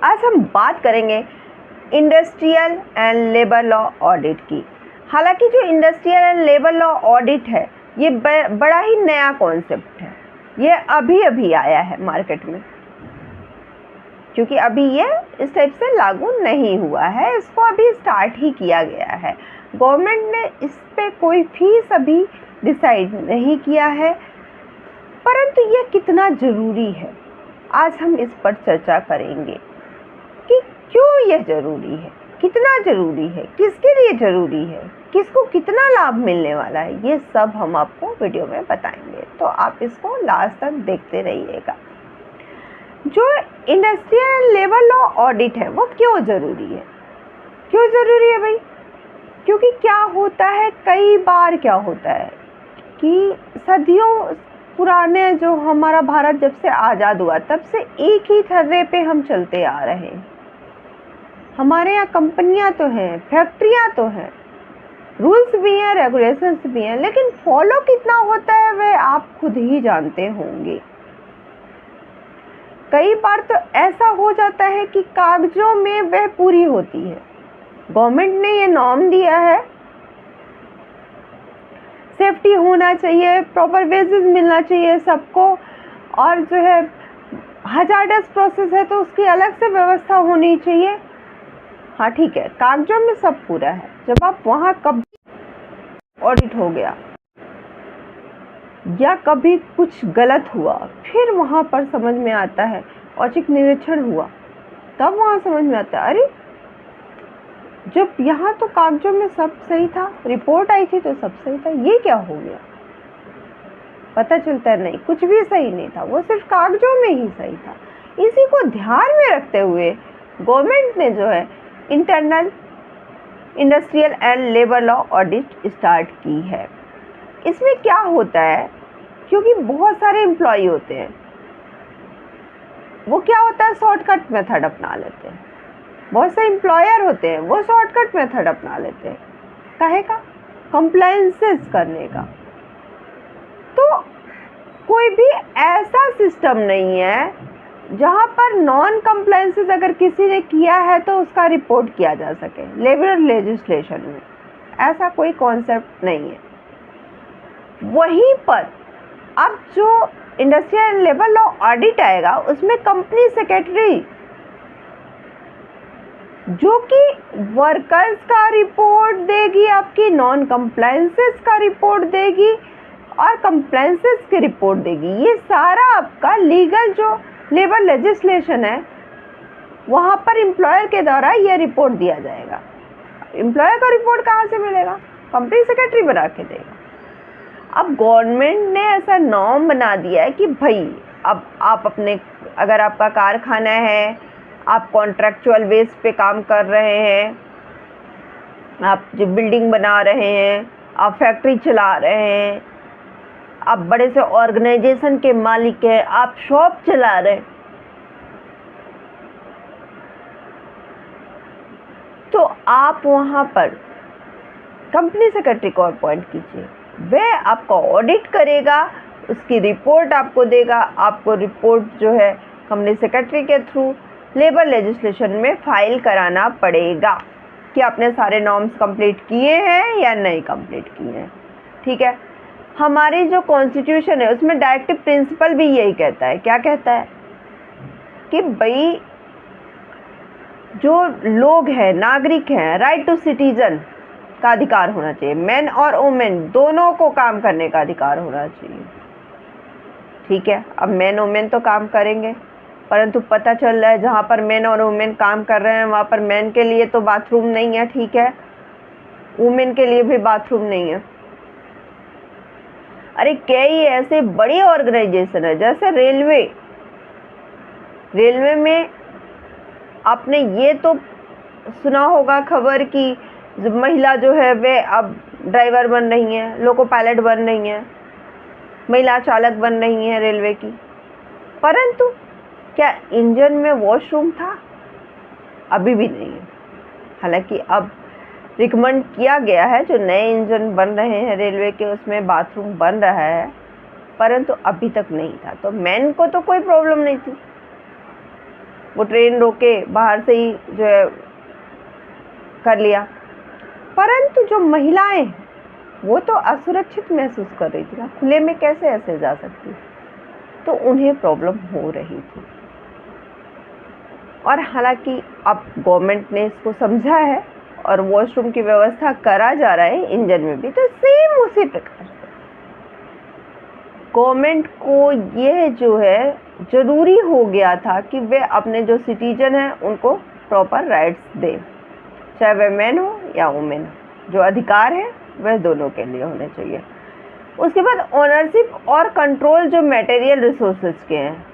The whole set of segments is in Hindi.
आज हम बात करेंगे industrial and labour law audit की। हालांकि जो industrial and labour law audit है ये बड़ा ही नया कॉन्सेप्ट है। ये अभी अभी आया है मार्केट में, क्योंकि अभी ये इस टाइप से लागू नहीं हुआ है, इसको अभी स्टार्ट ही किया गया है। गवर्नमेंट ने इस पे कोई फीस अभी डिसाइड नहीं किया है, परंतु ये कितना ज़रूरी है आज हम इस पर चर्चा करेंगे कि क्यों यह ज़रूरी है, कितना ज़रूरी है, किसके लिए ज़रूरी है, किसको कितना लाभ मिलने वाला है, ये सब हम आपको वीडियो में बताएंगे। तो आप इसको लास्ट तक देखते रहिएगा। जो इंडस्ट्रियल लेबर लॉ ऑडिट है वो क्यों ज़रूरी है? क्यों ज़रूरी है भाई? क्योंकि क्या होता है, कई बार क्या होता है कि सदियों पुराने जो हमारा भारत जब से आज़ाद हुआ तब से एक ही थर्रे पे हम चलते आ रहे हैं। हमारे यहाँ कंपनियाँ तो हैं, फैक्ट्रियाँ तो हैं, रूल्स भी हैं, रेगुलेशंस भी हैं, लेकिन फॉलो कितना होता है वह आप खुद ही जानते होंगे। कई बार तो ऐसा हो जाता है कि कागजों में वह पूरी होती है, गवर्नमेंट ने ये नॉर्म दिया है, सेफ्टी होना चाहिए, प्रॉपर वेजेस मिलना चाहिए सबको, और जो है हजार्डस प्रोसेस है तो उसकी अलग से व्यवस्था होनी चाहिए। हाँ ठीक है, कागजों में सब पूरा है। जब आप वहाँ कभी ऑडिट हो गया या कभी कुछ गलत हुआ, फिर वहाँ पर समझ में आता है, औचक निरीक्षण हुआ, तब वहाँ समझ में आता है अरे जब यहाँ तो कागजों में सब सही था, रिपोर्ट आई थी तो सब सही था, ये क्या हो गया? पता चलता है नहीं, कुछ भी सही नहीं था, वो सिर्फ कागजों में ही सही था। इसी को ध्यान में रखते हुए गवर्नमेंट ने जो है internal industrial and labour law audit start की है। इसमें क्या होता है, क्योंकि बहुत सारे एम्प्लॉय होते हैं, वो क्या होता है शॉर्टकट मेथड अपना लेते हैं। बहुत से एम्प्लॉयर होते हैं वो शॉर्टकट मेथड अपना लेते हैं, काहे का? कंप्लायंसेस करने का। तो कोई भी ऐसा सिस्टम नहीं है जहाँ पर नॉन कंप्लायंसेस अगर किसी ने किया है तो उसका रिपोर्ट किया जा सके। लेबर लेजिस्लेशन में ऐसा कोई कॉन्सेप्ट नहीं है। वहीं पर अब जो industrial and labour law audit आएगा उसमें कंपनी सेक्रेटरी जो कि वर्कर्स का रिपोर्ट देगी, आपकी नॉन कंप्लायंसेस का रिपोर्ट देगी और कंप्लायंसेस की रिपोर्ट देगी। ये सारा आपका लीगल जो लेबर लेजिस्लेशन है वहाँ पर एम्प्लॉयर के द्वारा ये रिपोर्ट दिया जाएगा। एम्प्लॉयर का रिपोर्ट कहाँ से मिलेगा? कंपनी सेक्रेटरी बना के देगा। अब गवर्नमेंट ने ऐसा नॉर्म बना दिया है कि भाई अब आप अपने, अगर आपका कारखाना है, आप कॉन्ट्रैक्चुअल बेस पे काम कर रहे हैं, आप जो बिल्डिंग बना रहे हैं, आप फैक्ट्री चला रहे हैं, आप बड़े से ऑर्गेनाइजेशन के मालिक हैं, आप शॉप चला रहे हैं, तो आप वहाँ पर कंपनी सेक्रेटरी को अपॉइंट कीजिए। वह आपका ऑडिट करेगा, उसकी रिपोर्ट आपको देगा। आपको रिपोर्ट जो है कंपनी सेक्रेटरी के थ्रू लेबर लेजिस्लेशन में फाइल कराना पड़ेगा कि आपने सारे नॉर्म्स कंप्लीट किए हैं या नहीं कंप्लीट किए हैं। ठीक है, हमारी जो कॉन्स्टिट्यूशन है उसमें डायरेक्टिव प्रिंसिपल भी यही कहता है। क्या कहता है कि भाई जो लोग हैं, नागरिक हैं, राइट टू सिटीजन का अधिकार होना चाहिए। मैन और वुमेन दोनों को काम करने का अधिकार होना चाहिए। ठीक है, अब मैन वुमेन तो काम करेंगे, परंतु पता चल रहा है जहाँ पर मैन और वुमेन काम कर रहे हैं वहाँ पर मैन के लिए तो बाथरूम नहीं है, ठीक है, वुमेन के लिए भी बाथरूम नहीं है। अरे कई ऐसे बड़ी ऑर्गेनाइजेशन है जैसे रेलवे में आपने ये तो सुना होगा खबर कि महिला जो है वे अब ड्राइवर बन रही हैं, लोको पायलट बन रही हैं, महिला चालक बन रही हैं रेलवे की। परंतु क्या इंजन में वॉशरूम था? अभी भी नहीं है। हालांकि अब रिकमेंड किया गया है, जो नए इंजन बन रहे हैं रेलवे के उसमें बाथरूम बन रहा है, परंतु अभी तक नहीं था। तो मैन को तो कोई प्रॉब्लम नहीं थी, वो ट्रेन रोके बाहर से ही जो है कर लिया। परंतु जो महिलाएं वो तो असुरक्षित महसूस कर रही थी ना, खुले में कैसे ऐसे जा सकती, तो उन्हें प्रॉब्लम हो रही थी। और हालांकि अब गवर्नमेंट ने इसको समझा है और वॉशरूम की व्यवस्था करा जा रहा है इंजन में भी, तो सेम उसी प्रकार से गवर्नमेंट को यह जो है जरूरी हो गया था कि वे अपने जो सिटीजन हैं उनको प्रॉपर राइट्स दें, चाहे वह मैन हो या वुमेन हो। जो अधिकार है वह दोनों के लिए होने चाहिए। उसके बाद ओनरशिप और कंट्रोल जो मटेरियल रिसोर्सेज के हैं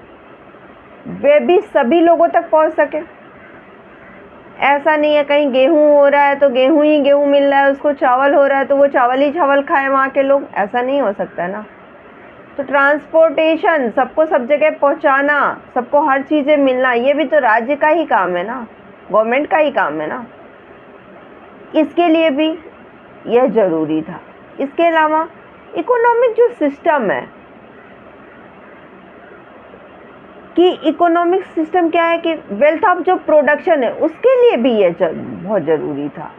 वे भी सभी लोगों तक पहुंच सके। ऐसा नहीं है कहीं गेहूं हो रहा है तो गेहूं ही गेहूं मिल रहा है, उसको चावल हो रहा है तो वो चावल ही चावल खाए वहाँ के लोग, ऐसा नहीं हो सकता है ना। तो ट्रांसपोर्टेशन, सबको सब जगह पहुँचाना, सबको हर चीज़ें मिलना, ये भी तो राज्य का ही काम है ना, गवर्नमेंट का ही काम है ना। इसके लिए भी यह ज़रूरी था। इसके अलावा इकोनॉमिक जो सिस्टम है कि इकोनॉमिक सिस्टम क्या है कि वेल्थ ऑफ जो प्रोडक्शन है उसके लिए भी ये बहुत ज़रूरी था।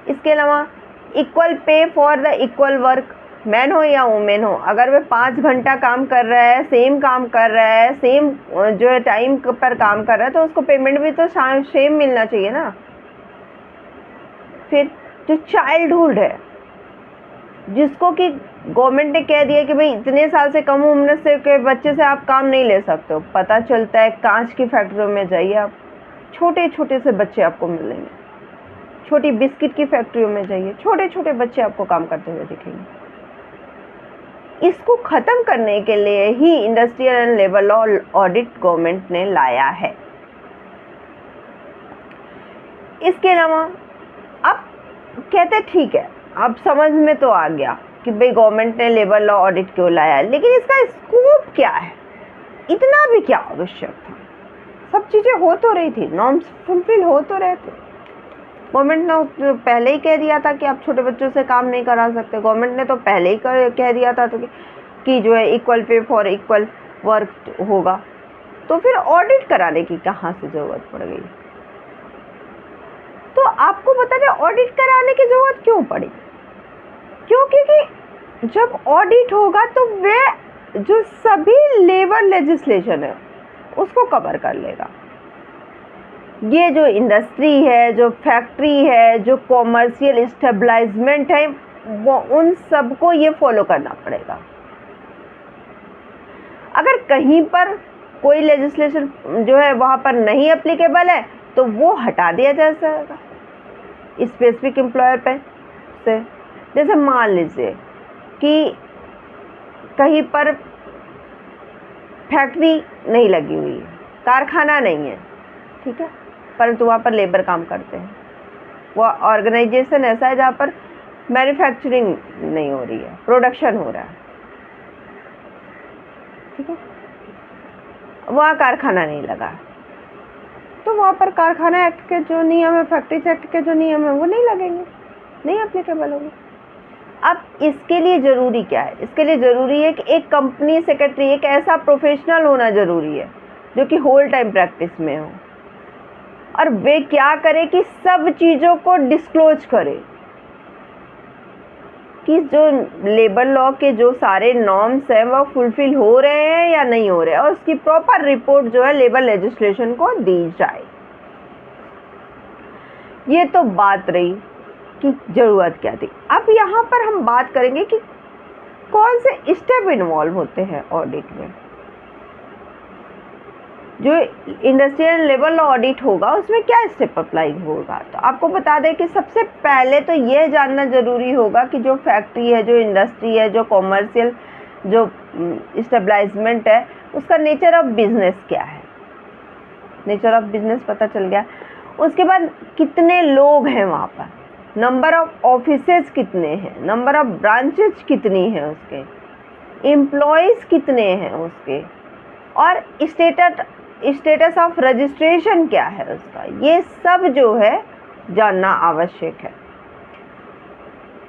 इसके अलावा equal pay for the equal work, man हो या वुमेन हो, अगर वह 5 घंटा काम कर रहा है, सेम काम कर रहा है, सेम जो है टाइम पर काम कर रहा है, तो उसको पेमेंट भी तो सेम मिलना चाहिए ना। फिर जो चाइल्डहुड है, जिसको कि गवर्नमेंट ने कह दिया कि भाई इतने साल से कम उम्र से के बच्चे से आप काम नहीं ले सकते हो। पता चलता है कांच की फैक्ट्रियों में जाइए आप, छोटे छोटे से बच्चे आपको मिलेंगे। छोटी बिस्किट की फैक्ट्रियों में जाइए, छोटे छोटे बच्चे आपको काम करते हुए दिखेंगे। इसको ख़त्म करने के लिए ही industrial and labour law audit government ने लाया है। इसके अलावा अब कहते ठीक है, अब समझ में तो आ गया कि भाई गवर्नमेंट ने लेबर लॉ ऑडिट क्यों लाया है, लेकिन इसका स्कोप क्या है, इतना भी क्या आवश्यक था। सब चीज़ें हो तो रही थी, नॉर्म्स फुलफिल हो तो रहे थे। गवर्नमेंट ने पहले ही कह दिया था कि आप छोटे बच्चों से काम नहीं करा सकते। गवर्नमेंट ने तो पहले ही कह दिया था कि जो है equal pay for equal work होगा, तो फिर ऑडिट कराने की कहाँ से ज़रूरत पड़ गई। तो आपको बता दें ऑडिट कराने की ज़रूरत क्यों पड़ी, क्योंकि जब ऑडिट होगा तो वह जो सभी लेबर लेजिस्लेशन है उसको कवर कर लेगा। ये जो इंडस्ट्री है, जो फैक्ट्री है, जो कॉमर्शियल इस्टेब्लिशमेंट है, वो उन सबको ये फॉलो करना पड़ेगा। अगर कहीं पर कोई लेजिस्लेशन जो है वहाँ पर नहीं एप्लीकेबल है तो वो हटा दिया जा सकेगा स्पेसिफिक एम्प्लॉयर पे से। जैसे मान लीजिए कि कहीं पर फैक्ट्री नहीं लगी हुई है, कारखाना नहीं है, ठीक है, परंतु वहाँ पर लेबर काम करते हैं। वो ऑर्गेनाइजेशन ऐसा है जहाँ पर मैन्युफैक्चरिंग नहीं हो रही है, प्रोडक्शन हो रहा है, ठीक है, वहाँ कारखाना नहीं लगा, तो वहाँ पर कारखाना एक्ट के जो नियम है, फैक्ट्रीज एक्ट के जो नियम है वो नहीं लगेंगे, नहीं एप्लीकेबल होंगे। अब इसके लिए ज़रूरी क्या है, इसके लिए ज़रूरी है कि एक कंपनी सेक्रेटरी, एक ऐसा प्रोफेशनल होना ज़रूरी है जो कि होल टाइम प्रैक्टिस में हो, और वे क्या करे कि सब चीज़ों को डिस्क्लोज करे कि जो लेबर लॉ के जो सारे नॉर्म्स हैं वह फुलफिल हो रहे हैं या नहीं हो रहे हैं, और उसकी प्रॉपर रिपोर्ट जो है लेबर लेजिस्लेशन को दी जाए। ये तो बात रही कि ज़रूरत क्या थी। अब यहाँ पर हम बात करेंगे कि कौन से स्टेप इन्वॉल्व होते हैं ऑडिट में। जो इंडस्ट्रियल लेबर लॉ ऑडिट होगा उसमें क्या स्टेप अप्लाई होगा, तो आपको बता दें कि सबसे पहले तो यह जानना ज़रूरी होगा कि जो फैक्ट्री है, जो इंडस्ट्री है, जो कॉमर्शियल जो इस्टेब्लिशमेंट है, उसका नेचर ऑफ बिजनेस क्या है। नेचर ऑफ बिजनेस पता चल गया। उसके बाद कितने लोग हैं वहाँ पर, नंबर ऑफ ऑफिसेज कितने हैं, नंबर ऑफ ब्रांचेज कितनी हैं उसके, एम्प्लॉयज़ कितने हैं उसके, और स्टेटस ऑफ रजिस्ट्रेशन क्या है उसका, ये सब जो है जानना आवश्यक है।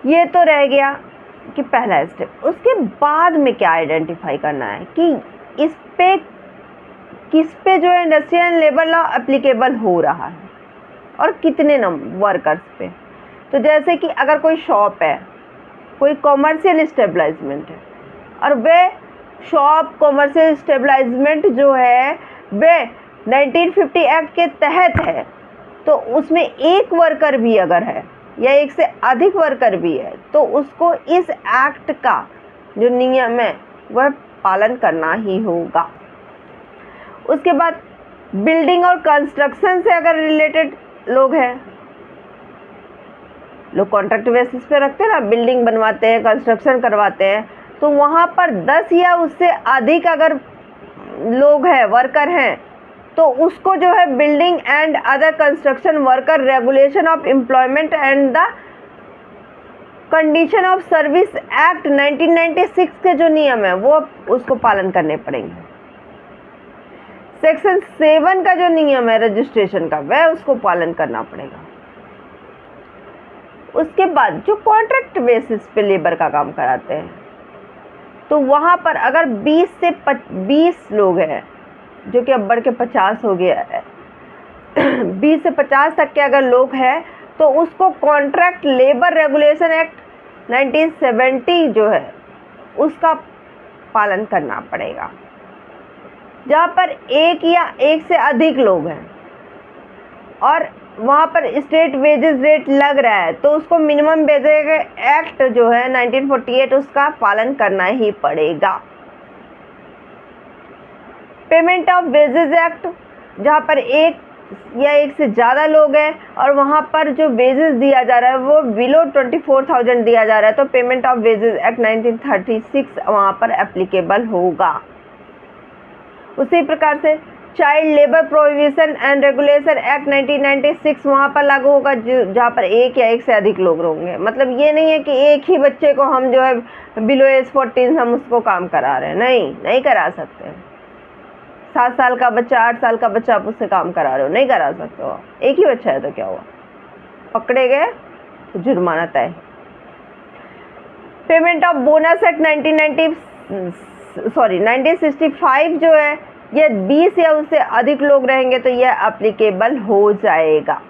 ये तो रह गया कि पहला स्टेप। उसके बाद में क्या आइडेंटिफाई करना है कि इस पे किस पे जो है industrial and labour law applicable हो रहा है और कितने वर्कर्स पे। तो जैसे कि अगर कोई शॉप है, कोई कॉमर्शियल इस्टेब्लिशमेंट है, और वे शॉप कॉमर्शियल इस्टेब्लिशमेंट जो है वे 1950 एक्ट के तहत है, तो उसमें एक वर्कर भी अगर है या एक से अधिक वर्कर भी है तो उसको इस एक्ट का जो नियम है वह पालन करना ही होगा। उसके बाद बिल्डिंग और कंस्ट्रक्शन से अगर रिलेटेड लोग हैं, लोग कॉन्ट्रैक्ट बेसिस पे रखते हैं ना, बिल्डिंग बनवाते हैं, कंस्ट्रक्शन करवाते हैं, तो वहाँ पर 10 या उससे अधिक अगर लोग हैं, वर्कर हैं, तो उसको जो है building and other construction worker regulation of employment and the condition of service act 1996 के जो नियम है वो उसको पालन करने पड़ेंगे। सेक्शन 7 का जो नियम है रजिस्ट्रेशन का वह उसको पालन करना पड़ेगा। उसके बाद जो कॉन्ट्रैक्ट बेसिस पे लेबर का काम कराते हैं, तो वहाँ पर अगर 20 लोग हैं, जो कि अब बढ़ के 50 हो गया है, 20 से 50 तक के अगर लोग हैं तो उसको कॉन्ट्रैक्ट लेबर रेगुलेशन एक्ट 1970 जो है उसका पालन करना पड़ेगा। जहाँ पर एक या एक से अधिक लोग हैं और वहाँ पर स्टेट वेजेस रेट लग रहा है तो उसको मिनिमम वेजेस एक्ट जो है 1948 उसका पालन करना ही पड़ेगा। पेमेंट ऑफ वेजेस एक्ट, जहाँ पर एक या एक से ज़्यादा लोग हैं और वहाँ पर जो वेजेस दिया जा रहा है वो बिलो 24,000 दिया जा रहा है, तो पेमेंट ऑफ वेजेस एक्ट 1936 वहाँ पर एप्लीकेबल होगा। उसी प्रकार से child labour prohibition and regulation act 1996 वहाँ पर लागू होगा, जहाँ पर एक या एक से अधिक लोग होंगे। मतलब ये नहीं है कि एक ही बच्चे को हम जो है बिलो एज 14 हम उसको काम करा रहे हैं, नहीं करा सकते। 7 साल का बच्चा, 8 साल का बच्चा आप उससे काम करा रहे हो, नहीं करा सकते हो। एक ही बच्चा है तो क्या हुआ, पकड़े गए तो जुर्माना तय। पेमेंट ऑफ बोनस एक्ट 1965 जो है ये 20 या उससे अधिक लोग रहेंगे तो यह एप्लीकेबल हो जाएगा।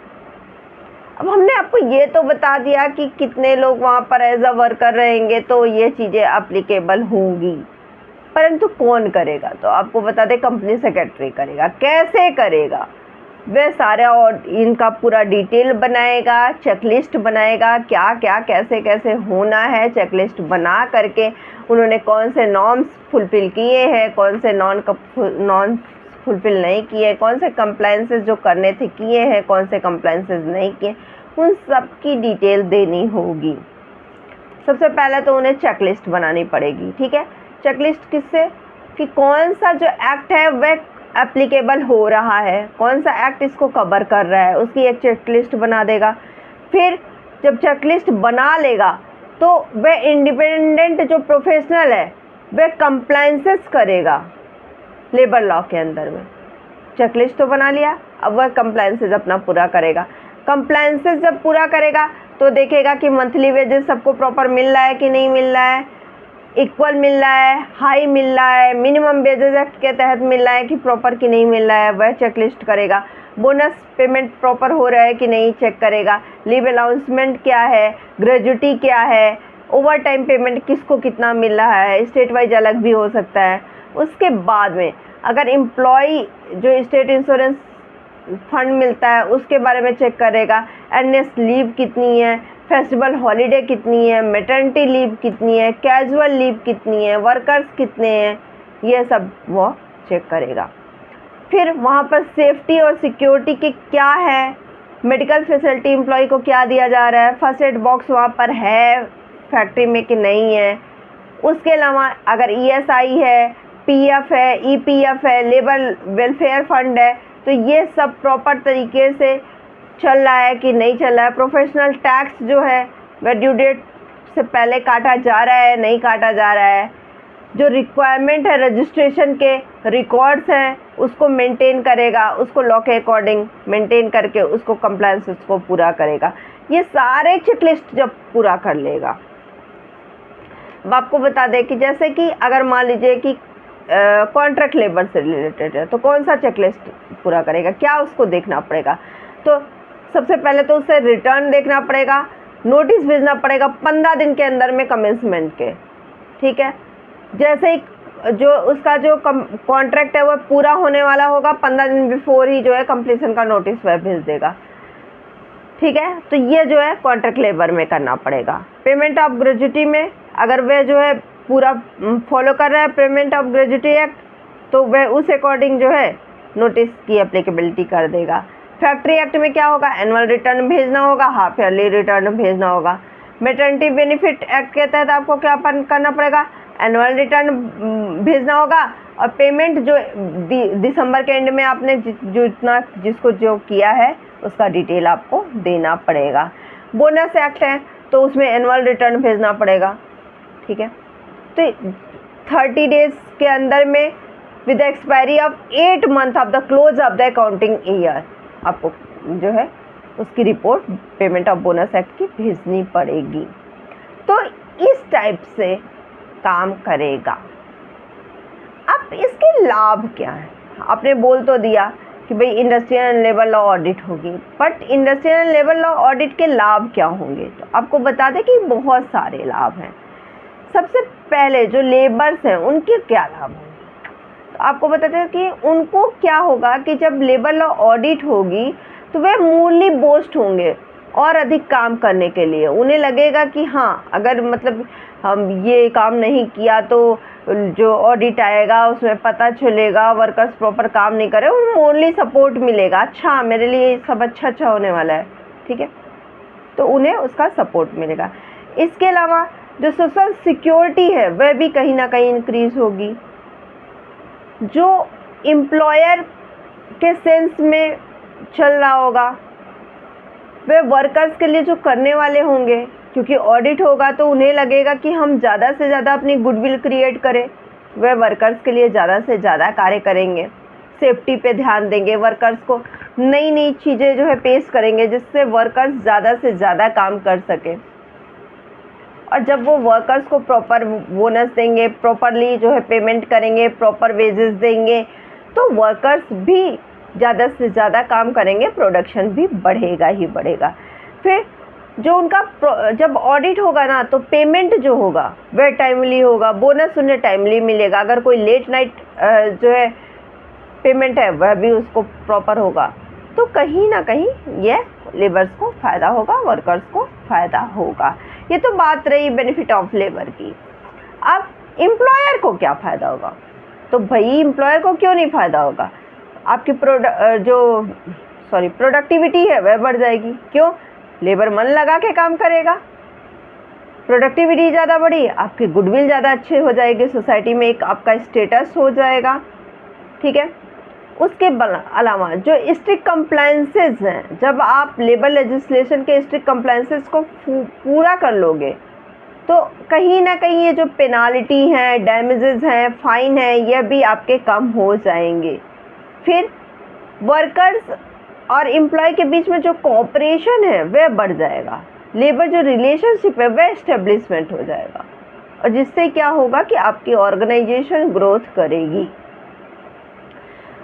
अब हमने आपको ये तो बता दिया कि कितने लोग वहाँ पर एज अ वर्कर रहेंगे तो ये चीज़ें एप्लीकेबल होंगी, परंतु कौन करेगा? तो आपको बता दें कंपनी सेक्रेटरी करेगा। कैसे करेगा? वह सारा और इनका पूरा डिटेल बनाएगा, चेकलिस्ट बनाएगा, क्या क्या कैसे कैसे होना है, चेकलिस्ट बना करके उन्होंने कौन से नॉर्म्स फुलफ़िल किए हैं, कौन से नॉन फुलफ़िल नहीं किए, कौन से कंप्लायंसेस जो करने थे किए हैं, कौन से कंप्लायंसेस नहीं किए, उन सब की डिटेल देनी होगी। सबसे पहले तो उन्हें चेकलिस्ट बनानी पड़ेगी, ठीक है। चेकलिस्ट किससे? कि कौन सा जो एक्ट है वह एप्लीकेबल हो रहा है, कौन सा एक्ट इसको कवर कर रहा है, उसकी एक चेकलिस्ट बना देगा। फिर जब चेकलिस्ट बना लेगा तो वह इंडिपेंडेंट जो प्रोफेशनल है वह कंप्लायंसेस करेगा लेबर लॉ के अंदर में। चेकलिस्ट तो बना लिया, अब वह कंप्लायंसेस अपना पूरा करेगा। कंप्लायंसेस जब पूरा करेगा तो देखेगा कि मंथली वेजेस सबको प्रॉपर मिल रहा है कि नहीं मिल रहा है, इक्वल मिल रहा है, हाई मिल रहा है, मिनिमम वेजेस एक्ट के तहत मिल रहा है कि प्रॉपर कि नहीं मिल रहा है, वह चेकलिस्ट करेगा। बोनस पेमेंट प्रॉपर हो रहा है कि नहीं चेक करेगा। लीव अलाउंसमेंट क्या है, ग्रेजुटी क्या है, ओवर टाइम पेमेंट किसको कितना मिल रहा है, स्टेट वाइज अलग भी हो सकता है। उसके बाद में अगर एम्प्लॉई जो स्टेट इंश्योरेंस फंड मिलता है उसके बारे में चेक करेगा, एनएस लीव कितनी है, फेस्टिवल हॉलीडे कितनी है, मैटरनिटी लीव कितनी है, कैजुअल लीव कितनी है, वर्कर्स कितने हैं, ये सब वो चेक करेगा। फिर वहाँ पर सेफ्टी और सिक्योरिटी की क्या है, मेडिकल फैसिलिटी एम्प्लॉय को क्या दिया जा रहा है, फर्स्ट एड बॉक्स वहाँ पर है फैक्ट्री में कि नहीं है। उसके अलावा अगर ईएसआई है, पीएफ है, ईपीएफ है, लेबर वेलफेयर फंड है, तो ये सब प्रॉपर तरीके से चल रहा है कि नहीं चल रहा है। प्रोफेशनल टैक्स जो है वह ड्यू डेट से पहले काटा जा रहा है, नहीं काटा जा रहा है। जो रिक्वायरमेंट है रजिस्ट्रेशन के रिकॉर्ड्स हैं उसको मेंटेन करेगा, उसको लॉ के अकॉर्डिंग मेंटेन करके उसको कंप्लायंस को पूरा करेगा। ये सारे चेकलिस्ट जब पूरा कर लेगा, अब आपको बता दें कि जैसे कि अगर मान लीजिए कि कॉन्ट्रैक्ट लेबर से रिलेटेड है, तो कौन सा चेकलिस्ट पूरा करेगा, क्या उसको देखना पड़ेगा? तो सबसे पहले तो उसे रिटर्न देखना पड़ेगा, नोटिस भेजना पड़ेगा 15 दिन के अंदर में कमेंसमेंट के, ठीक है। जैसे ही जो उसका जो कॉन्ट्रैक्ट है वो पूरा होने वाला होगा, 15 दिन बिफोर ही जो है कंप्लीशन का नोटिस वह भेज देगा, ठीक है। तो ये जो है कॉन्ट्रैक्ट लेबर में करना पड़ेगा। पेमेंट ऑफ ग्रेजुटी में अगर वह जो है पूरा फॉलो कर रहा है पेमेंट ऑफ ग्रेजुटी एक्ट, तो वह उस अकॉर्डिंग जो है नोटिस की एप्लीकेबिलिटी कर देगा। फैक्ट्री एक्ट में क्या होगा, एनुअल रिटर्न भेजना होगा, हाफ ईयरली रिटर्न भेजना होगा। मैटरनिटी बेनिफिट एक्ट के तहत आपको क्या करना पड़ेगा, एनुअल रिटर्न भेजना होगा, और पेमेंट जो दिसंबर के एंड में आपने जिसको जो किया है उसका डिटेल आपको देना पड़ेगा। बोनस एक्ट है तो उसमें एनुअल रिटर्न भेजना पड़ेगा, ठीक है। तो 30 डेज के अंदर में with expiry of 8 month of the close of the accounting year आपको जो है उसकी report payment of bonus act की भेजनी पड़ेगी। तो इस टाइप से काम करेगा। अब इसके लाभ क्या है, आपने बोल तो दिया कि भाई industrial and labour law audit होगी, but industrial and labour law audit के लाभ क्या होंगे? तो आपको बता दें कि बहुत सारे लाभ हैं। सबसे पहले जो लेबर्स हैं उनके क्या लाभ होंगे, तो आपको बताते हैं कि उनको क्या होगा कि जब लेबर लॉ ऑडिट होगी तो वे मूल्य बोस्ट होंगे और अधिक काम करने के लिए। उन्हें लगेगा कि हाँ, अगर मतलब हम ये काम नहीं किया तो जो ऑडिट आएगा उसमें पता चलेगा वर्कर्स प्रॉपर काम नहीं करे, उन्हें मोरली सपोर्ट मिलेगा, अच्छा मेरे लिए सब अच्छा होने वाला है, ठीक है। तो उन्हें उसका सपोर्ट मिलेगा। इसके अलावा जो सोशल सिक्योरिटी है वह भी कहीं ना कहीं इंक्रीज होगी। जो एम्प्लॉयर के सेंस में चल रहा होगा वे वर्कर्स के लिए जो करने वाले होंगे, क्योंकि ऑडिट होगा तो उन्हें लगेगा कि हम ज़्यादा से ज़्यादा अपनी गुडविल क्रिएट करें, वे वर्कर्स के लिए ज़्यादा से ज़्यादा कार्य करेंगे, सेफ्टी पे ध्यान देंगे, वर्कर्स को नई नई चीज़ें जो है पेश करेंगे जिससे वर्कर्स ज़्यादा से ज़्यादा काम कर सकें। और जब वो वर्कर्स को प्रॉपर बोनस देंगे, प्रॉपरली जो है पेमेंट करेंगे, प्रॉपर वेजेस देंगे, तो वर्कर्स भी ज़्यादा से ज़्यादा काम करेंगे, प्रोडक्शन भी बढ़ेगा ही बढ़ेगा। फिर जो उनका जब ऑडिट होगा ना तो पेमेंट जो होगा वह टाइमली होगा, बोनस उन्हें टाइमली मिलेगा। अगर कोई लेट नाइट जो है पेमेंट है वह भी उसको प्रॉपर होगा। तो कहीं ना कहीं यह लेबर्स को फ़ायदा होगा, वर्कर्स को फ़ायदा होगा। ये तो बात रही बेनिफिट ऑफ लेबर की। अब एम्प्लॉयर को क्या फ़ायदा होगा? तो भाई एम्प्लॉयर को क्यों नहीं फ़ायदा होगा? आपकी प्रोडक्टिविटी है वह बढ़ जाएगी। क्यों? लेबर मन लगा के काम करेगा, प्रोडक्टिविटी ज़्यादा बढ़ी, आपकी गुडविल ज़्यादा अच्छे हो जाएगी, सोसाइटी में एक आपका स्टेटस हो जाएगा, ठीक है। उसके अलावा जो स्ट्रिक्ट कंप्लायंसेस हैं, जब आप लेबर लेजिस्लेशन के स्ट्रिक्ट कंप्लायंसेस को पूरा कर लोगे तो कहीं ना कहीं ये जो पेनाल्टी हैं, डैमेजेस हैं, फाइन है, यह भी आपके कम हो जाएंगे। फिर वर्कर्स और एम्प्लॉय के बीच में जो कोऑपरेशन है वह बढ़ जाएगा, लेबर जो रिलेशनशिप है वह एस्टेब्लिशमेंट हो जाएगा, और जिससे क्या होगा कि आपकी ऑर्गेनाइजेशन ग्रोथ करेगी।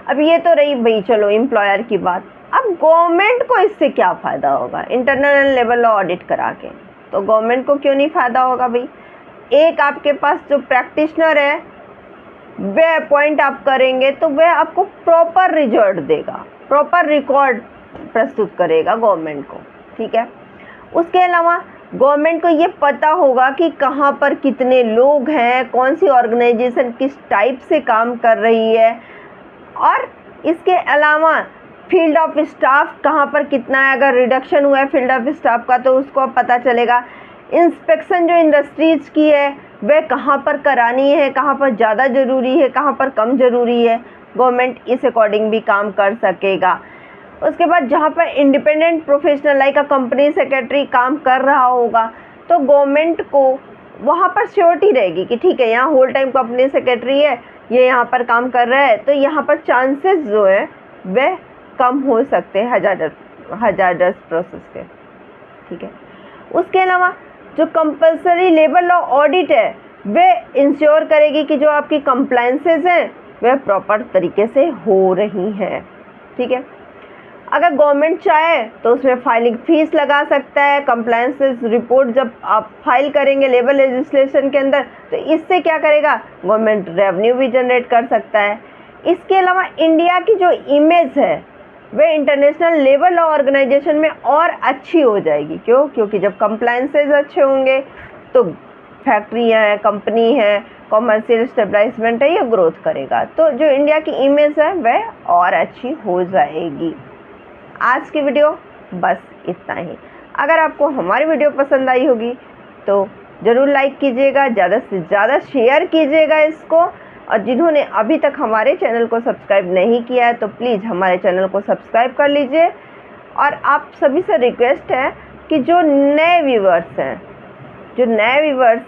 अब ये तो रही भाई चलो एम्प्लॉयर की बात। अब गवर्नमेंट को इससे क्या फ़ायदा होगा इंटरनल लेबर लॉ ऑडिट करा के? तो गवर्नमेंट को क्यों नहीं फ़ायदा होगा भाई? एक आपके पास जो प्रैक्टिशनर है वह अपॉइंट आप करेंगे तो वह आपको प्रॉपर रिजल्ट देगा, प्रॉपर रिकॉर्ड प्रस्तुत करेगा गवर्नमेंट को, ठीक है। उसके अलावा गवर्नमेंट को ये पता होगा कि कहाँ पर कितने लोग हैं, कौन सी ऑर्गेनाइजेशन किस टाइप से काम कर रही है, और इसके अलावा फील्ड ऑफ स्टाफ कहाँ पर कितना है। अगर रिडक्शन हुआ है फील्ड ऑफ स्टाफ का तो उसको पता चलेगा। इंस्पेक्शन जो इंडस्ट्रीज़ की है वह कहाँ पर करानी है, कहाँ पर ज़्यादा ज़रूरी है, कहाँ पर कम ज़रूरी है, गवर्नमेंट इस अकॉर्डिंग भी काम कर सकेगा। उसके बाद जहाँ पर independent professional like company secretary काम कर रहा होगा तो गवर्नमेंट को वहाँ पर श्योरिटी रहेगी कि ठीक है यहाँ होल टाइम कंपनी सेक्रेटरी है, ये यहाँ पर काम कर रहा है, तो यहाँ पर चांसेस जो है वह कम हो सकते हैं हजारडस प्रोसेस के, ठीक है। उसके अलावा जो कंपलसरी लेबर लॉ ऑडिट है वे इंश्योर करेगी कि जो आपकी कंप्लायंसेस हैं वह प्रॉपर तरीके से हो रही हैं। ठीक है, अगर गवर्नमेंट चाहे तो उसमें फाइलिंग फीस लगा सकता है। कंप्लायंसेस रिपोर्ट जब आप फाइल करेंगे लेबर लेजिस्लेशन के अंदर, तो इससे क्या करेगा, गवर्नमेंट रेवेन्यू भी जनरेट कर सकता है। इसके अलावा इंडिया की जो इमेज है वह इंटरनेशनल लेबर लॉ ऑर्गेनाइजेशन में और अच्छी हो जाएगी। क्यों? क्योंकि जब कंप्लायंसेस अच्छे होंगे तो फैक्ट्रियाँ हैं, कंपनी है, कॉमर्शियल स्टेबलाइजमेंट है, ये ग्रोथ करेगा। तो जो इंडिया की इमेज है वह और अच्छी हो जाएगी। आज की वीडियो बस इतना ही। अगर आपको हमारी वीडियो पसंद आई होगी तो ज़रूर लाइक कीजिएगा, ज़्यादा से ज़्यादा शेयर कीजिएगा इसको, और जिन्होंने अभी तक हमारे चैनल को सब्सक्राइब नहीं किया है तो प्लीज़ हमारे चैनल को सब्सक्राइब कर लीजिए। और आप सभी से रिक्वेस्ट है कि जो नए व्यूवर्स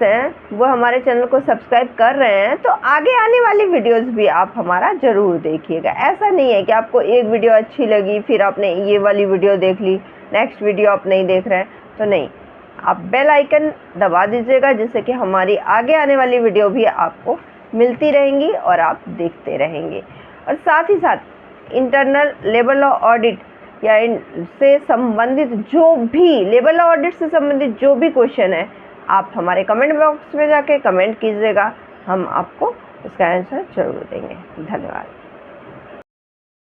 हैं वो हमारे चैनल को सब्सक्राइब कर रहे हैं तो आगे आने वाली वीडियोस भी आप हमारा ज़रूर देखिएगा। ऐसा नहीं है कि आपको एक वीडियो अच्छी लगी फिर आपने ये वाली वीडियो देख ली, नेक्स्ट वीडियो आप नहीं देख रहे हैं, तो नहीं, आप बेल आइकन दबा दीजिएगा जिससे कि हमारी आगे आने वाली वीडियो भी आपको मिलती रहेंगी और आप देखते रहेंगे। और साथ ही साथ इंटरनल लेबर लॉ ऑडिट या से संबंधित जो भी लेबर लॉ ऑडिट से संबंधित जो भी क्वेश्चन है आप हमारे कमेंट बॉक्स में जाके कमेंट कीजिएगा, हम आपको इसका आंसर जरूर देंगे। धन्यवाद।